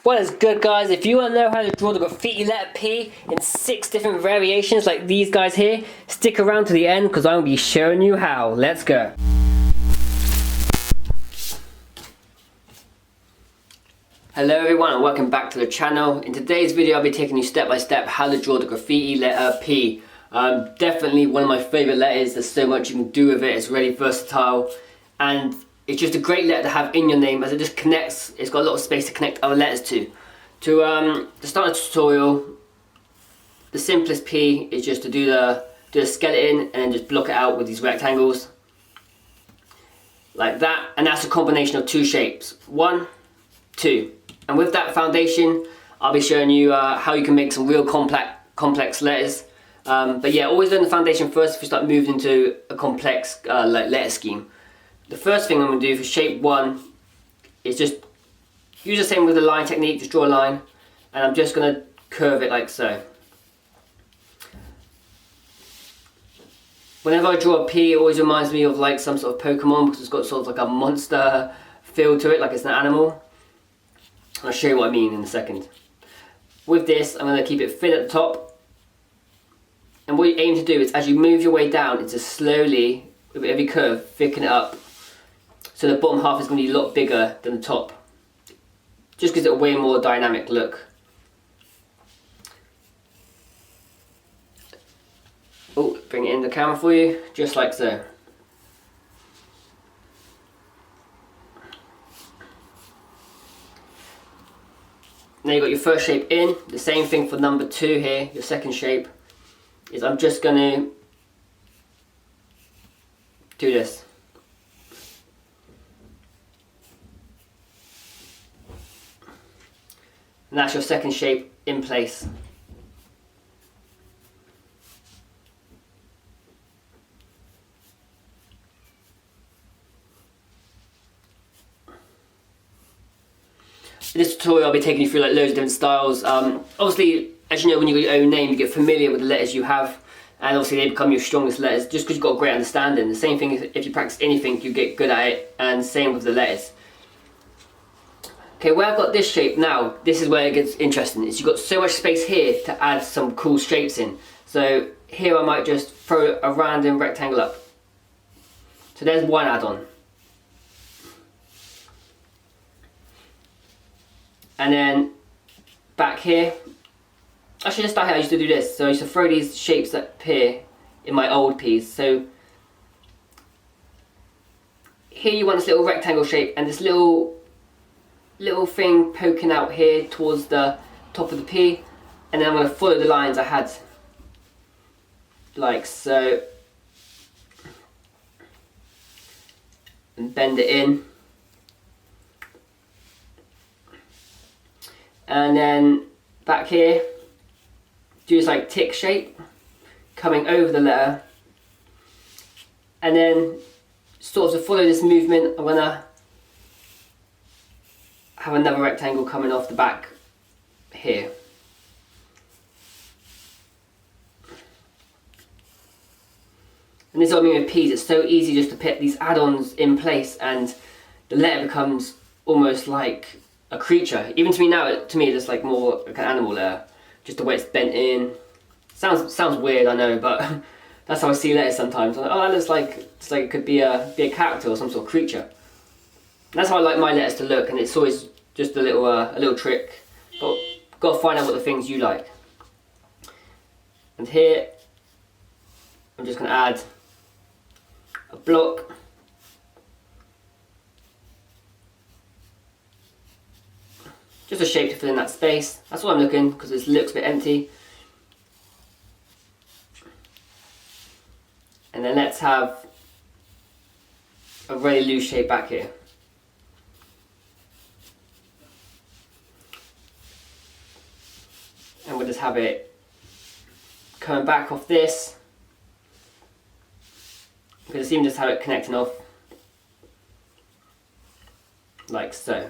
What is good, guys? If you want to know how to draw the graffiti letter P in 6 different variations like these guys here, stick around to the end because I'm going to be showing you how. Let's go. Hello everyone and welcome back to the channel. In today's video I'll be taking you step by step how to draw the graffiti letter P. Definitely one of my favourite letters. There's so much you can do with it. It's really versatile and it's just a great letter to have in your name as it just connects. It's got a lot of space to connect other letters to. To start a tutorial, the simplest P is just to do the skeleton and then just block it out with these rectangles. Like that, and that's a combination of 2 shapes. 1, 2. And with that foundation, I'll be showing you how you can make some real complex letters. But yeah, always learn the foundation first if you start moving into a complex like letter scheme. The first thing I'm going to do for shape 1 is just use the same with the line technique, just draw a line, and I'm just going to curve it like so. Whenever I draw a P, it always reminds me of like some sort of Pokemon because it's got sort of like a monster feel to it, like it's an animal. I'll show you what I mean in a second. With this, I'm going to keep it thin at the top, and what you aim to do is as you move your way down, it's just slowly, with every curve, thicken it up. So the bottom half is going to be a lot bigger than the top. Just gives it a way more dynamic look. Oh, bring it in the camera for you, just like so. Now you've got your first shape in. The same thing for number 2 here, your second shape, is I'm just going to do this. And that's your second shape in place. In this tutorial I'll be taking you through like loads of different styles. Obviously, as you know, when you got your own name you get familiar with the letters you have, and obviously they become your strongest letters just because you've got a great understanding. The same thing if you practice anything, you get good at it, and same with the letters. Okay, where I've got this shape now, this is where it gets interesting. Is you've got so much space here to add some cool shapes in. So here I might just throw a random rectangle up. So there's one add-on. And then back here, actually let's start here. I used to do this. So I used to throw these shapes up here in my old piece. So here you want this little rectangle shape and this little thing poking out here towards the top of the P, and then I'm going to follow the lines I had like so and bend it in, and then back here do this like tick shape coming over the letter, and then sort of to follow this movement I'm going to have another rectangle coming off the back here. And this is what I mean with P's. It's so easy just to put these add-ons in place and the letter becomes almost like a creature. Even to me now, to me it's like more like an animal letter. Just the way it's bent in. Sounds weird, I know, but that's how I see letters sometimes. I'm like, oh, that looks like it could be a character or some sort of creature. And that's how I like my letters to look, and it's always just a little trick. But got to find out what the things you like. And here, I'm just going to add a block. Just a shape to fill in that space. That's what I'm looking, because it looks a bit empty. And then let's have a really loose shape back here. And we'll just have it coming back off this. You can even just have it connecting off like so.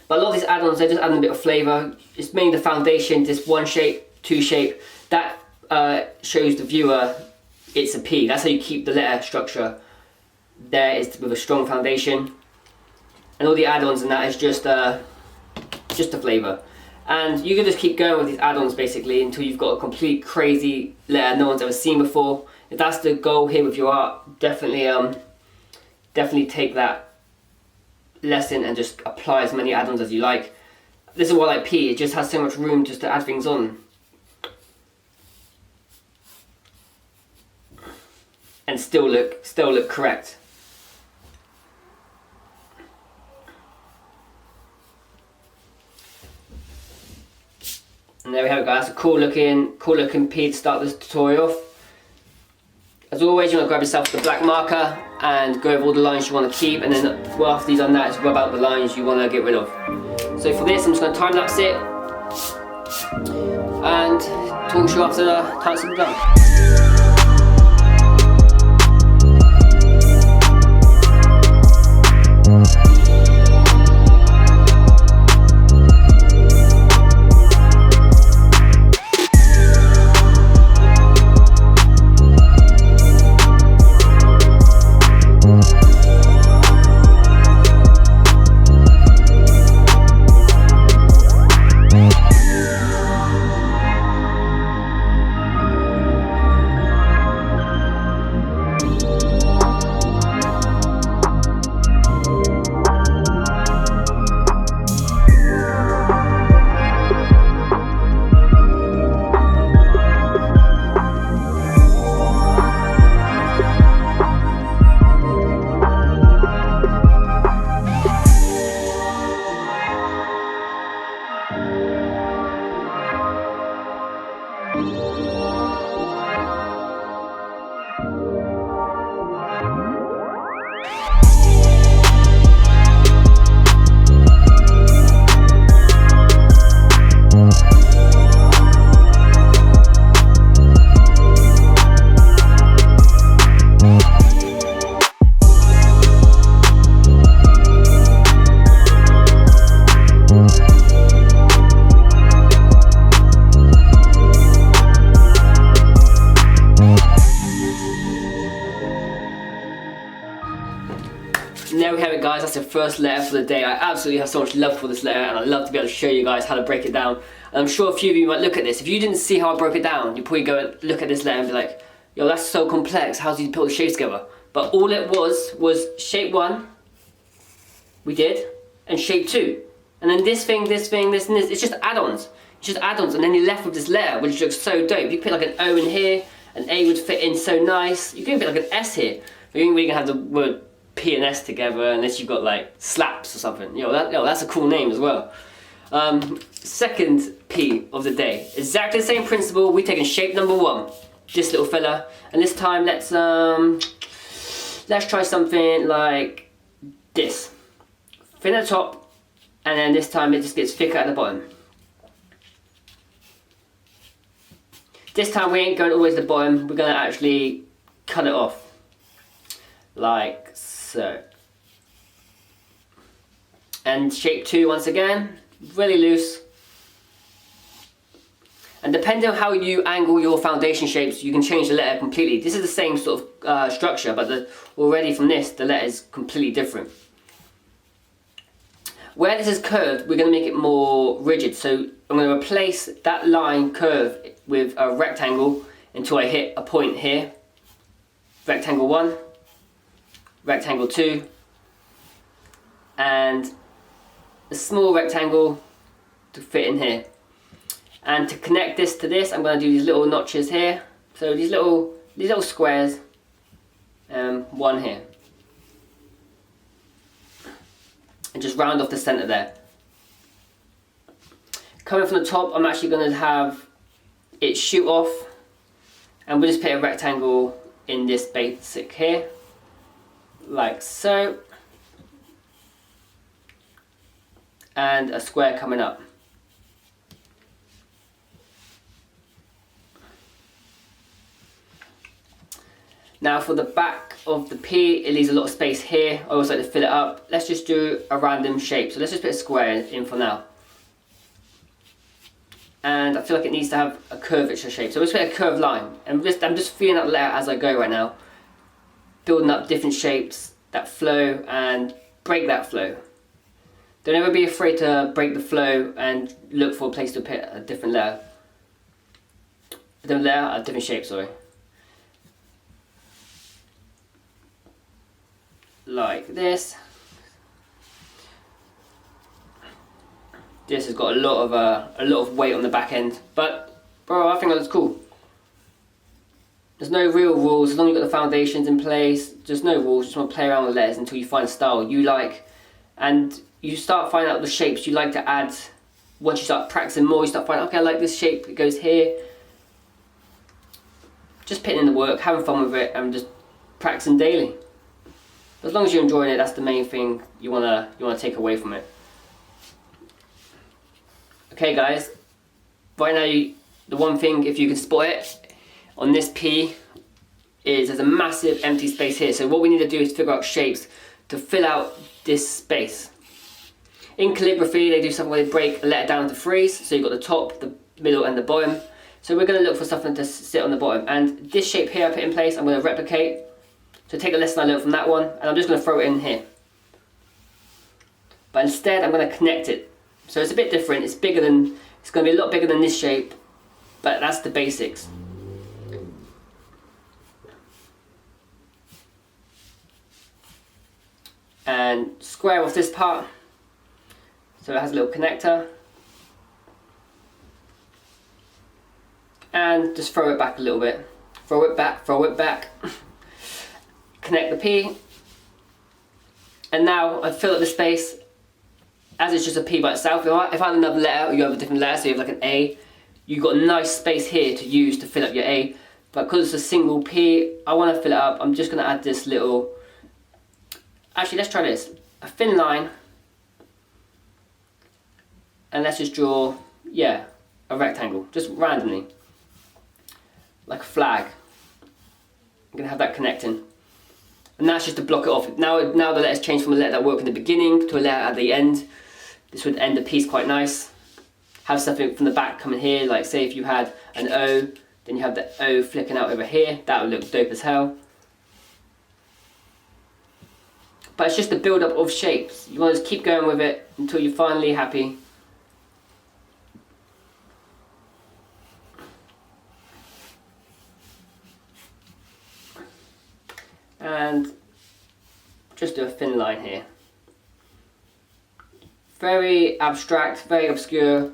But a lot of these add-ons, they're just adding a bit of flavour. It's mainly the foundation, this 1 shape, 2 shape. That shows the viewer it's a P. That's how you keep the letter structure there, is with a strong foundation. And all the add-ons and that is just just a flavour. And you can just keep going with these add-ons basically until you've got a complete crazy letter no one's ever seen before. If that's the goal here with your art, definitely take that lesson and just apply as many add-ons as you like. This is why I like P, it just has so much room just to add things on. And still look correct. And there we have it, guys. That's a cool looking P to start this tutorial off. As always, you want to grab yourself the black marker and go over all the lines you want to keep, and then after you've done that, just rub out the lines you want to get rid of. So for this, I'm just going to time lapse it and talk to you after the time lapse is done. And there we have it, guys, that's the first letter for the day. I absolutely have so much love for this letter, and I'd love to be able to show you guys how to break it down. And I'm sure a few of you might look at this. If you didn't see how I broke it down, you'd probably go and look at this letter and be like, yo, that's so complex, how do you put the shapes together? But all it was shape 1, we did, and shape 2. And then this thing, this, and this, it's just add-ons. It's just add-ons, and then you're left with this letter, which looks so dope. You put like an O in here, an A would fit in so nice. You can put like an S here. But you ain't really gonna have the word P and S together unless you've got like slaps or something. That's a cool name as well. Second P of the day. Exactly the same principle. We're taking shape number 1. This little fella. And this time let's try something like this. Thin at the top, and then this time it just gets thicker at the bottom. This time we ain't going all the way to the bottom, we're going to actually cut it off. Like so. And shape 2 once again, really loose. And depending on how you angle your foundation shapes, you can change the letter completely. This is the same sort of structure, but already from this, the letter is completely different. Where this is curved, we're going to make it more rigid. So I'm going to replace that line curve with a rectangle until I hit a point here. Rectangle 1, rectangle 2, and a small rectangle to fit in here. And to connect this to this, I'm going to do these little notches here. So these little squares, one here. And just round off the center there. Coming from the top, I'm actually going to have it shoot off, and we'll just put a rectangle in this basic here, like so, and a square coming up. Now for the back of the P, it leaves a lot of space here. I always like to fill it up. Let's just do a random shape. So let's just put a square in for now. And I feel like it needs to have a curvature shape. So let's put a curved line. And I'm just feeling that layer as I go right now. Building up different shapes that flow and break that flow. Don't ever be afraid to break the flow and look for a place to put a different letter. A different shape, sorry. Like this. This has got a lot of weight on the back end, but bro, I think that's cool. There's no real rules, as long as you've got the foundations in place, there's no rules, just want to play around with letters until you find a style you like, and you start finding out the shapes you like to add. Once you start practicing more, you start finding, okay, I like this shape, it goes here. Just putting in the work, having fun with it, and just practicing daily. As long as you're enjoying it, that's the main thing you wanna take away from it. Okay guys, right now the one thing, if you can spot it, on this P is there's a massive empty space here. So what we need to do is figure out shapes to fill out this space. In calligraphy, they do something where they break a letter down into threes. So you've got the top, the middle, and the bottom. So we're going to look for something to sit on the bottom. And this shape here I put in place, I'm going to replicate. So take the lesson I learned from that one, and I'm just going to throw it in here. But instead, I'm going to connect it. So it's a bit different. It's going to be a lot bigger than this shape, but that's the basics. And square off this part. So it has a little connector. And just throw it back a little bit. Throw it back, throw it back. Connect the P. And now I've filled up the space. As it's just a P by itself, if I had another letter, or you have a different letter, so you have like an A, you've got a nice space here to use to fill up your A. But because it's a single P, I want to fill it up. I'm just going to add this little... Actually, let's try this. A thin line. And let's just draw, yeah, a rectangle, just randomly. Like a flag. I'm going to have that connecting. And that's just to block it off. Now the letter's changed from a letter that worked in the beginning to a letter at the end. This would end the piece quite nice. Have something from the back coming here, like say if you had an O, then you have the O flicking out over here. That would look dope as hell. But it's just the build up of shapes. You want to just keep going with it until you're finally happy. And just do a thin line here. Very abstract, very obscure,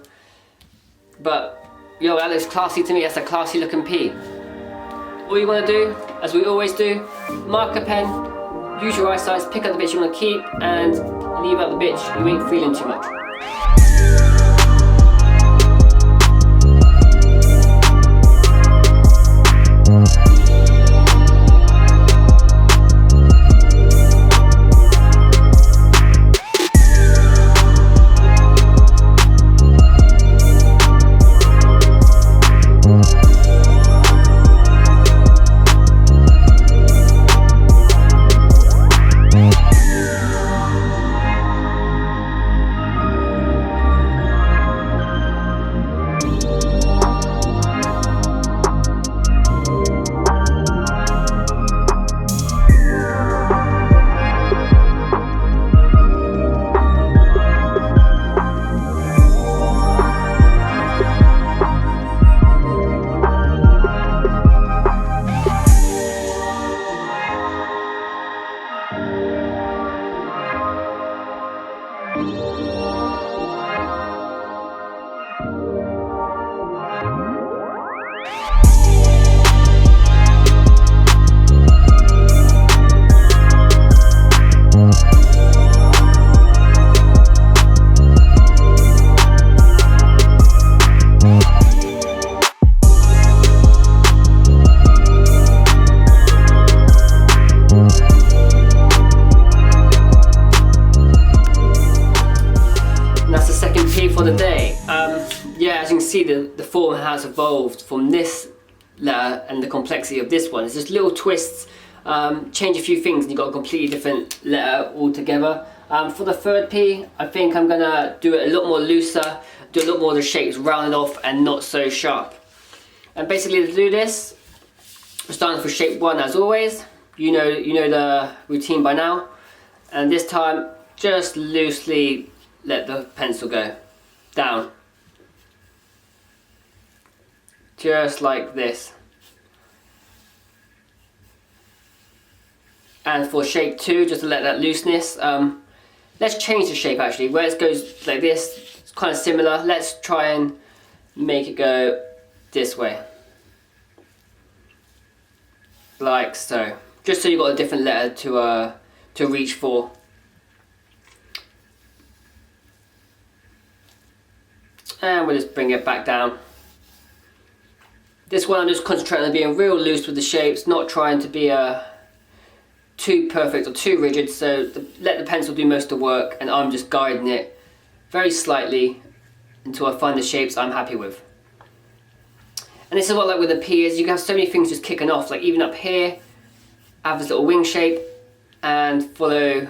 but yo, that looks classy to me. That's a classy looking P. All you want to do, as we always do, mark a pen, use your eyesight, pick out the bits you want to keep, and leave out the bits you ain't feeling too much. Yeah, as you can see, the form has evolved from this letter and the complexity of this one. It's just little twists, change a few things and you've got a completely different letter altogether. For the third P, I think I'm gonna do it a lot more looser, do a lot more of the shapes rounded off and not so sharp. And basically to do this, we're starting for shape 1 as always. You know the routine by now. And this time, just loosely let the pencil go down. Just like this. And for shape 2, just to let that looseness, let's change the shape actually. Where it goes like this, it's kind of similar. Let's try and make it go this way. Like so. Just so you've got a different letter to reach for. And we'll just bring it back down. This one I'm just concentrating on being real loose with the shapes, not trying to be too perfect or too rigid, so let the pencil do most of the work and I'm just guiding it very slightly until I find the shapes I'm happy with. And this is what, like with the P, is you can have so many things just kicking off, like even up here, I have this little wing shape and follow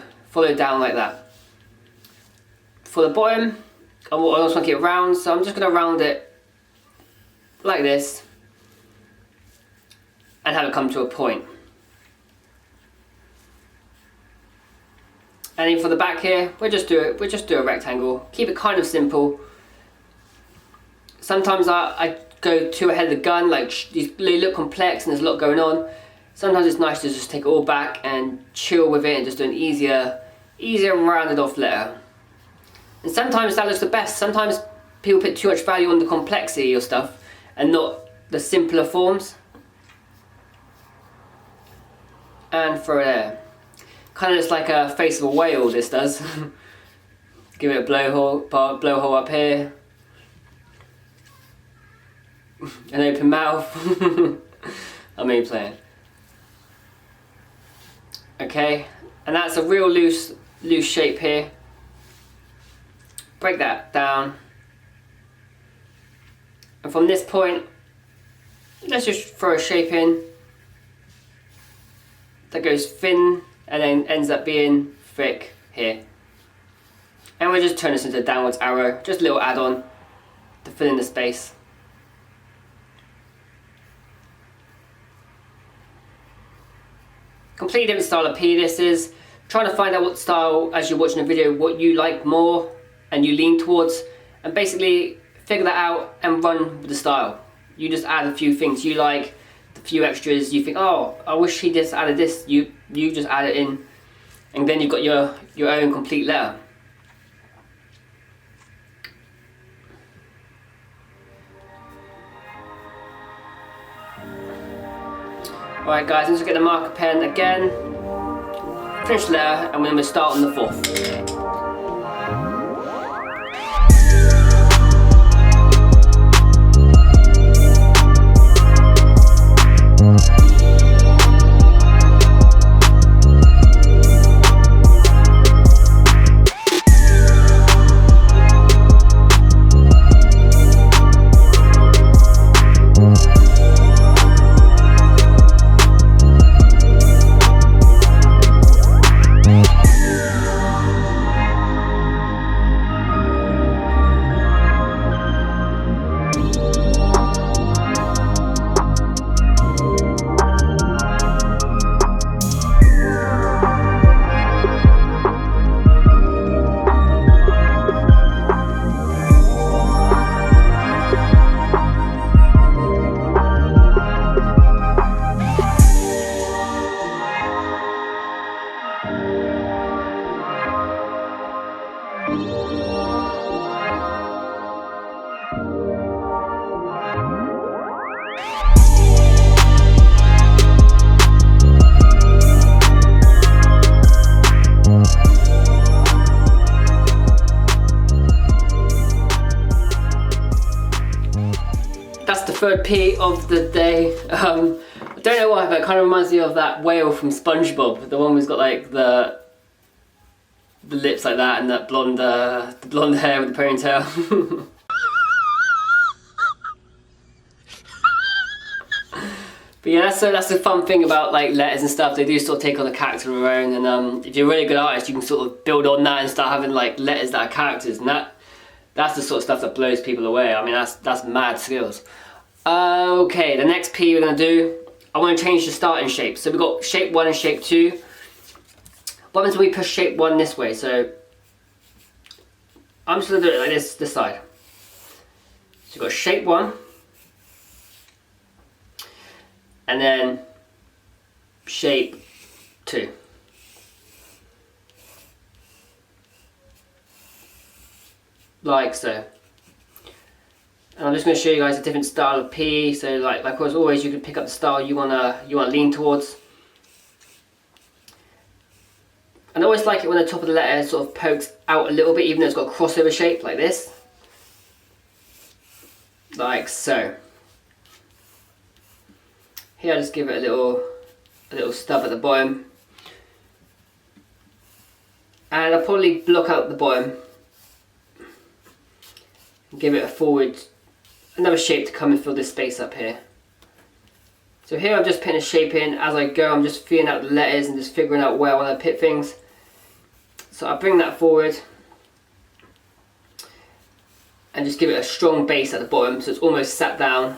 down like that. For the bottom, I also want to keep it round, so I'm just going to round it like this and have it come to a point. And then for the back here, we'll just do a rectangle. Keep it kind of simple. Sometimes I go too ahead of the gun, like they look complex and there's a lot going on. Sometimes it's nice to just take it all back and chill with it and just do an easier rounded off letter. And sometimes that looks the best. Sometimes people put too much value on the complexity of stuff and not the simpler forms. And for there. Kind of looks like a face of a whale, this does. Give it a blowhole up here. An open mouth. I'm only playing. Okay, and that's a real loose shape here. Break that down. And from this point, let's just throw a shape in that goes thin and then ends up being thick here. And we'll just turn this into a downwards arrow, just a little add-on to fill in the space. Completely different style of P this is. Trying to find out what style, as you're watching a video, what you like more and you lean towards, and basically figure that out and run with the style. You just add a few things you like, a few extras, you think, oh, I wish he just added this, you just add it in, and then you've got your own complete letter. Alright guys, let's get the marker pen again, finish the letter, and we're going to start on the 4th. That's the third P of the day. I don't know why, but it kind of reminds me of that whale from SpongeBob, the one who's got like the lips like that and that blonde, the blonde hair with the ponytail. But yeah, that's the fun thing about like letters and stuff. They do sort of take on a character of their own, and if you're a really good artist, you can sort of build on that and start having like letters that are characters, and that's the sort of stuff that blows people away. I mean, that's mad skills. Okay, the next P we're gonna do, I want to change the starting shape. So we've got shape 1 and shape 2. What happens when we push shape 1 this way? So I'm just going to do it like this side. So you've got shape 1, and then shape 2. Like so. And I'm just going to show you guys a different style of P. So like as always, you can pick up the style you wanna lean towards. And I always like it when the top of the letter sort of pokes out a little bit, even though it's got a crossover shape like this. Like so. Here I just give it a little stub at the bottom. And I'll probably block out the bottom. And give it a forward, another shape to come and fill this space up here. So here I'm just putting a shape in. As I go, I'm just feeling out the letters and just figuring out where I want to put things. So I bring that forward and just give it a strong base at the bottom so it's almost sat down.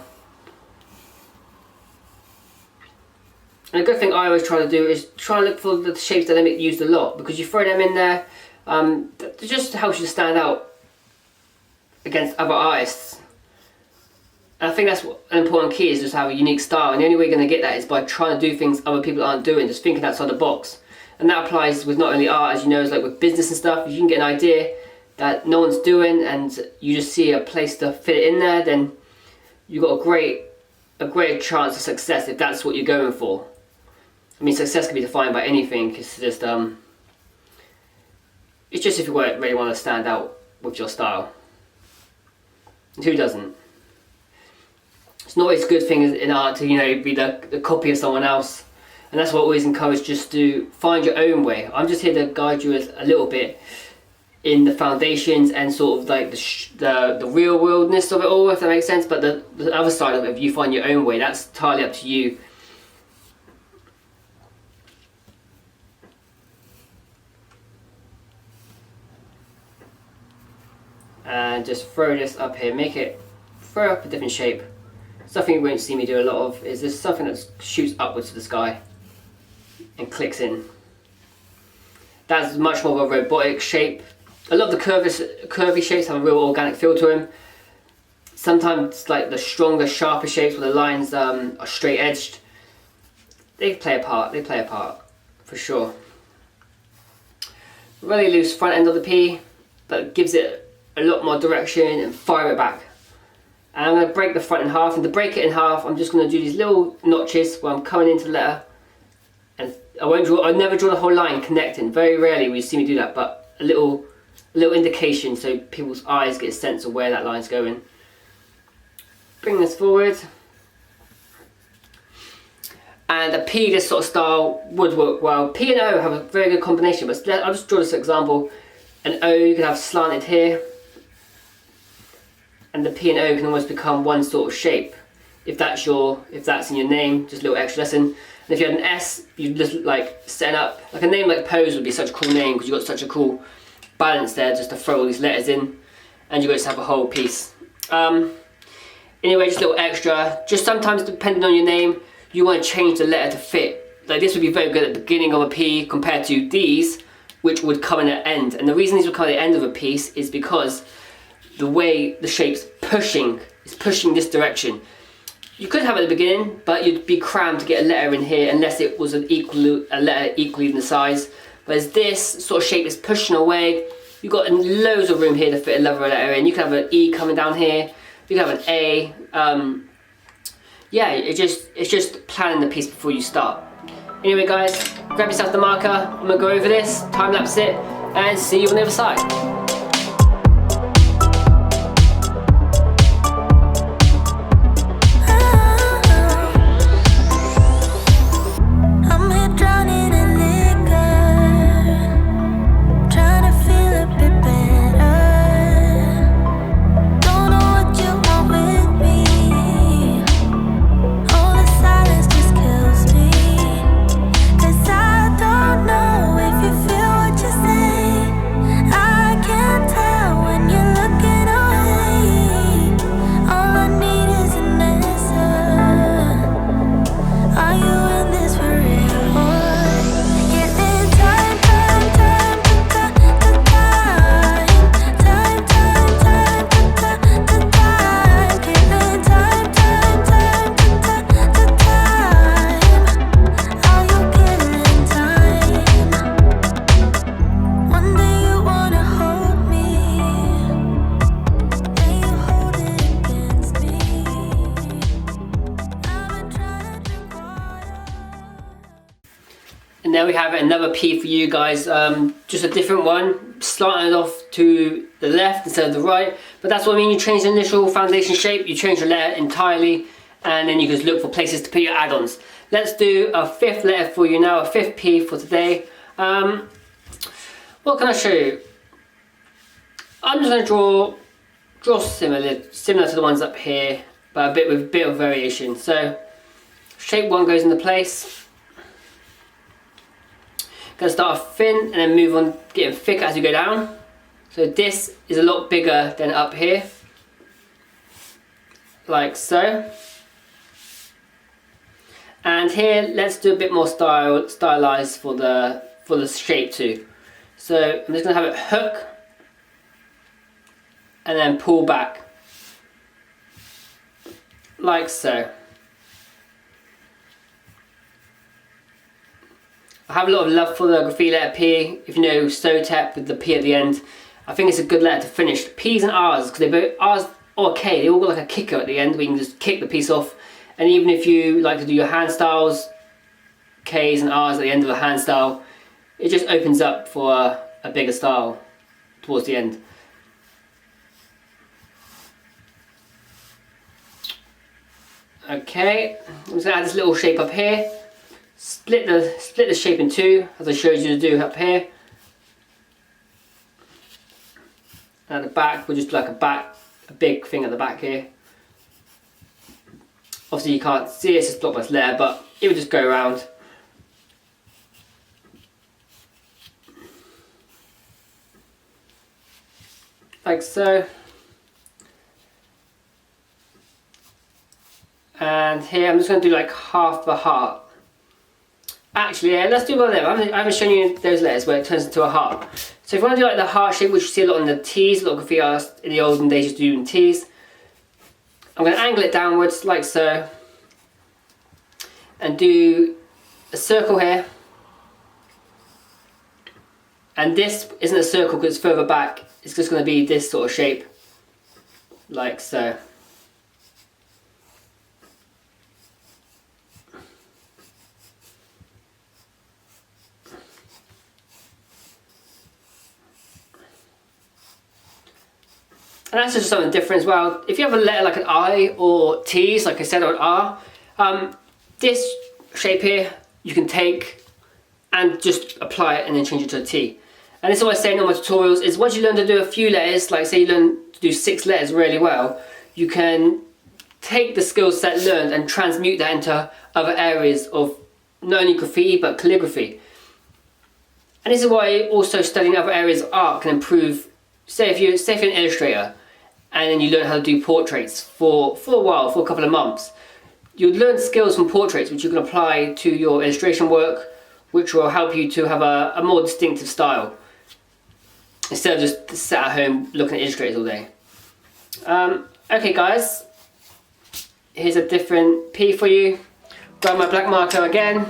And a good thing I always try to do is try and look for the shapes that I haven't used a lot, because you throw them in there, that just helps you to stand out against other artists. And I think that's what an important key is, just have a unique style, and the only way you're going to get that is by trying to do things other people aren't doing, just thinking outside the box. And that applies with not only art, as you know, it's like with business and stuff. If you can get an idea that no one's doing and you just see a place to fit it in there, then you've got a great chance of success if that's what you're going for. I mean, success can be defined by anything. It's just if you really want to stand out with your style. And who doesn't? It's not always a good thing in art to, you know, be the copy of someone else. And that's what I always encourage, just to find your own way. I'm just here to guide you a little bit in the foundations and sort of like the real worldness of it all, if that makes sense. But the other side of it, if you find your own way, that's entirely up to you. And just throw this up here, throw up a different shape. Something you won't see me do a lot of is this something that shoots upwards to the sky and clicks in. That's much more of a robotic shape. A lot of the curvy shapes have a real organic feel to them. Sometimes like the stronger, sharper shapes where the lines are straight edged, they play a part for sure. Really loose front end of the P, but gives it a lot more direction and fire it back. And I'm going to break the front in half, and to break it in half I'm just going to do these little notches where I'm coming into the letter, and I never draw the whole line connecting. Very rarely will you see me do that, but a little indication so people's eyes get a sense of where that line's going. Bring this forward. And a P, this sort of style would work well. P and O have a very good combination, but I'll just draw this example. An O you can have slanted here, and the P and O can almost become one sort of shape. If that's in your name, just a little extra lesson. And if you had an S, you just like set up, like a name like Pose would be such a cool name because you've got such a cool balance there just to throw all these letters in, and you just have a whole piece. Anyway, just a little extra. Just sometimes depending on your name, you want to change the letter to fit. Like this would be very good at the beginning of a P compared to these, which would come in at the end. And the reason these would come at the end of a piece is because the way the shape's pushing this direction. You could have it at the beginning, but you'd be crammed to get a letter in here unless it was a letter equally in the size. Whereas this sort of shape is pushing away. You've got loads of room here to fit another letter in. You can have an E coming down here. You can have an A. Yeah, it's just planning the piece before you start. Anyway guys, grab yourself the marker. I'm gonna go over this, time lapse it, and see you on the other side. I can't there we have it, another P for you guys. Just a different one, slanted off to the left instead of the right. But that's what I mean, you change the initial foundation shape, you change the letter entirely, and then you just look for places to put your add-ons. Let's do a fifth letter for you now, a fifth P for today. What can I show you? I'm just going to draw similar to the ones up here, but with a bit of variation. So shape 1 goes into place. Going to start off thin and then move on, getting thicker as you go down. So this is a lot bigger than up here, like so. And here, let's do a bit more stylized for the shape too. So I'm just going to have it hook and then pull back, like so. I have a lot of love for the graffiti letter P. If you know Stotep with the P at the end, I think it's a good letter to finish. P's and R's, because they both, R's or K, they all got like a kicker at the end where you can just kick the piece off. And even if you like to do your hand styles, K's and R's at the end of a hand style, it just opens up for a bigger style towards the end. Okay, I'm just going to add this little shape up here. Split the shape in two, as I showed you to do up here. And at the back, we'll just do like a big thing at the back here. Obviously you can't see it, it's just blocked by this letter, but it would just go around. Like so. And here I'm just going to do like half the heart. Actually, yeah, let's do one of them. I haven't shown you those letters where it turns into a heart. So if you want to do like the heart shape, which you see a lot in the T's, a lot of graffiti artists in the olden days used to do in T's. I'm going to angle it downwards like so. And do a circle here. And this isn't a circle because it's further back. It's just going to be this sort of shape. Like so. And that's just something different as well. If you have a letter like an I or T's, like I said, or an R, this shape here you can take and just apply it and then change it to a T. And this is what I say in all my tutorials, is once you learn to do a few letters, like say you learn to do 6 letters really well, you can take the skill set learned and transmute that into other areas of not only graffiti but calligraphy. And this is why also studying other areas of art can improve. Say if you're an illustrator and then you learn how to do portraits for a while, for a couple of months, you'll learn skills from portraits which you can apply to your illustration work, which will help you to have a more distinctive style instead of just sat at home looking at illustrators all day. Okay guys, here's a different P for you. Grab my black marker again,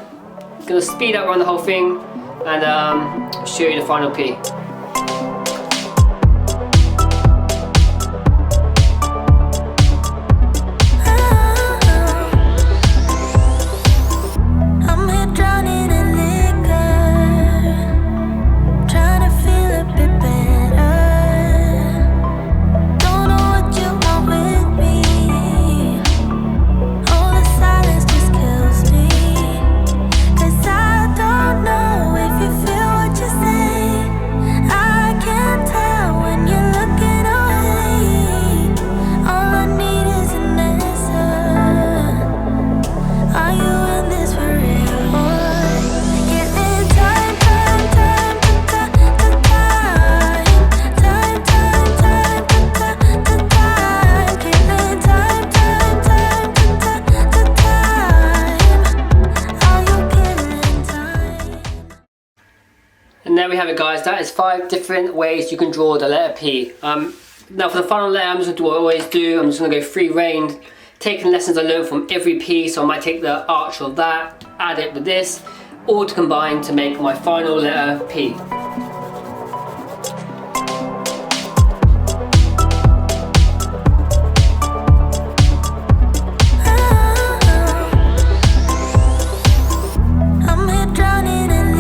gonna speed up around the whole thing and show you the final P. And there we have it guys, that is 5 different ways you can draw the letter P. Now for the final letter, I'm just going to do what I always do. I'm just going to go free rein, taking lessons I learned from every P. So I might take the arch of that, add it with this, all to combine to make my final letter P. I'm here drowning in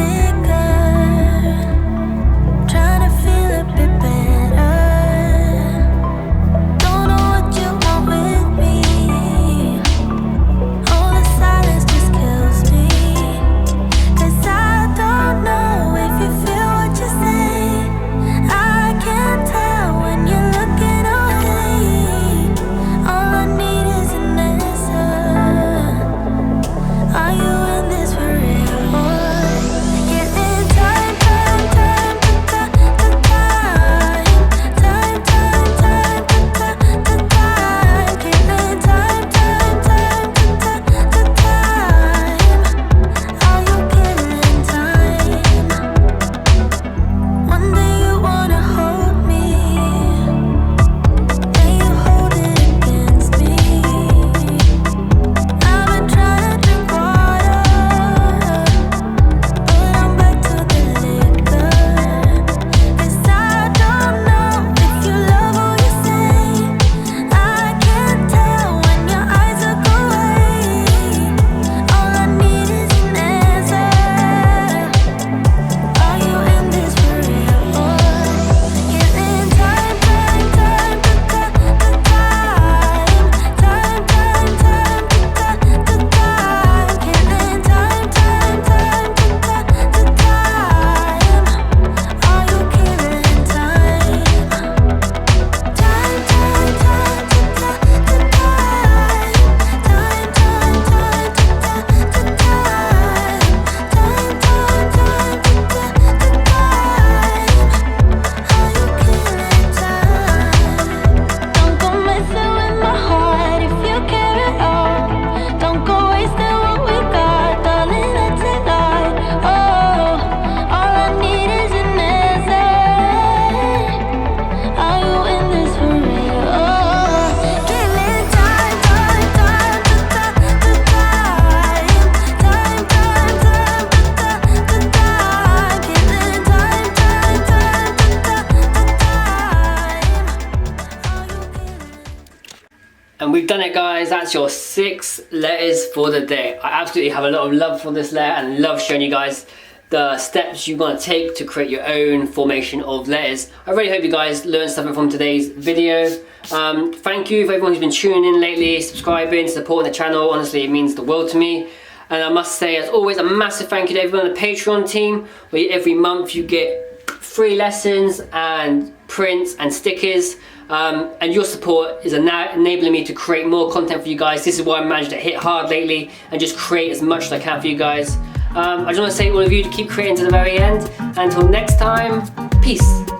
And we've done it, guys. That's your 6 letters for the day. I absolutely have a lot of love for this letter and love showing you guys the steps you want to take to create your own formation of letters. I really hope you guys learned something from today's video. Thank you for everyone who's been tuning in lately, subscribing, supporting the channel. Honestly, it means the world to me. And I must say, as always, a massive thank you to everyone on the Patreon team, where every month you get free lessons and prints and stickers. And your support is enabling me to create more content for you guys. This is why I managed to hit hard lately and just create as much as I can for you guys. I just want to say to all of you to keep creating to the very end. Until next time, peace.